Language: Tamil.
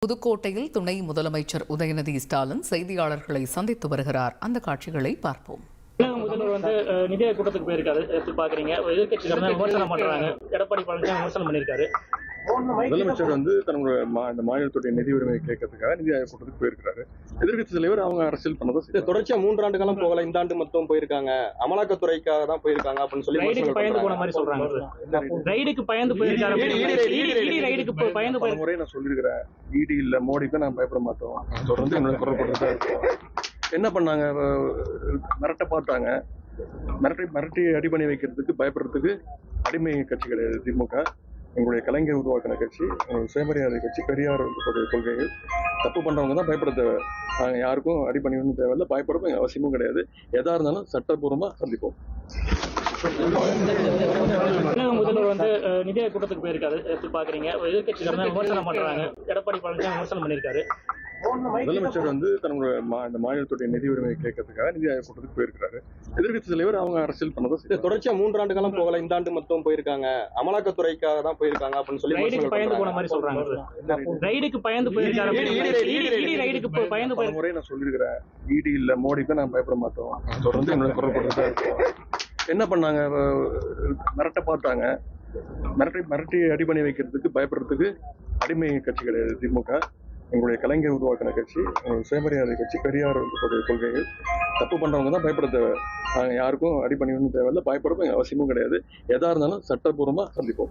புதுக்கோட்டையில் துணை முதலமைச்சர் உதயநிதி ஸ்டாலின் செய்தியாளர்களை சந்தித்து வருகிறார். அந்த காட்சிகளை பார்ப்போம். முதல்வர் நிதி ஆயோக் கூட்டத்துக்கு போயிருக்காரு. எப்படி பாக்குறீங்க? எதிர்கட்சிகள் விமர்சனம் பண்றாங்க. எடப்பாடி பழனிசாமி விமர்சனம் பண்ணியிருக்காரு. முதலமைச்சர் தன்னுடைய இந்த மாநிலத்துடைய நிதி உரிமையை கேட்கறதுக்காக நிதி ஆயோக் கூட்டத்துக்கு போயிருக்காரு. எதிர்கட்சி தலைவர் அவங்க அரசியல் பண்ணதை தொடர்ச்சியா 3 ஆண்டு காலம் போகல, இந்த ஆண்டு மட்டும் போயிருக்காங்க. அமலாக்கத்துறைக்காக தான் போயிருக்காங்க அப்படின்னு சொல்லி ரைடுக்கு பயந்து போன மாதிரி சொல்றாங்க. ரைடுக்கு பயந்து போயிருக்காரு. முறை நான் சொல்லியிருக்கிறேன், இடி இல்ல மோடிக்கு நான் பயப்பட மாட்டோம். தொடர்ந்து என்னோட குரல் கொடுத்துதான் இருக்கோம். என்ன பண்ணாங்க? மிரட்ட பார்த்தாங்க. மிரட்டி அடி பண்ணி வைக்கிறதுக்கு பயப்படுறதுக்கு அடிமை கட்சி கிடையாது திமுக. எங்களுடைய கலைஞர் உருவாக்கின கட்சி, சுயமரியாதை கட்சி, பெரியார் கொள்கைகள். தப்பு பண்றவங்க தான் பயப்பட தேவை. நாங்க யாருக்கும் அடி பண்ணிடணும் தேவையில்லை, பயப்படவும் அவசியமும் கிடையாது. எதா இருந்தாலும் சட்டப்பூர்வமா சந்திப்போம். முதல்வர் நிதி ஆயோக் கூட்டத்துக்கு போயிருக்காரு. எப்படி பாக்குறீங்க? எதிர்கட்சிகள் விமர்சனம் பண்றாங்க. எடப்பாடி பழனிசாமி விமர்சனம் பண்ணியிருக்காரு. முதலமைச்சர் தன்னுடைய இந்த மாநிலத்துடைய நிதி உரிமையை கேட்கறதுக்காக நிதி ஆயோக் கூட்டத்துக்கு போயிருக்காரு. எதிர்கட்சி தலைவர் அவங்க அரசியல் பண்ணதை தொடர்ச்சியா 3 ஆண்டு காலம் போகல, இந்த ஆண்டு மட்டும் போயிருக்காங்க. அமலாக்கத்துறைக்காக தான் போயிருக்காங்க அப்படின்னு சொல்லி ரைடுக்கு பயந்து போன மாதிரி சொல்றாங்க. ரைடுக்கு பயந்து போயிருக்காரு. முறை நான் சொல்லியிருக்கிறேன், இடி இல்ல மோடிக்கு நான் பயப்பட மாட்டோம். தொடர்ந்து என்னோட குரல் கொடுத்துதான் இருக்கோம். என்ன பண்ணாங்க? மிரட்ட பார்த்தாங்க. மிரட்டி அடி பண்ணி வைக்கிறதுக்கு பயப்படுறதுக்கு அடிமை கட்சி கிடையாது திமுக. எங்களுடைய கலைஞர் உருவாக்கின கட்சி, சுயமரியாதை கட்சி, பெரியார் கொள்கைகள். தப்பு பண்றவங்க தான் பயப்பட தேவை. நாங்க யாருக்கும் அடி பண்ணிடணும் தேவையில்லை, பயப்படவும் அவசியமும் கிடையாது. எதா இருந்தாலும் சட்டப்பூர்வமா சந்திப்போம்.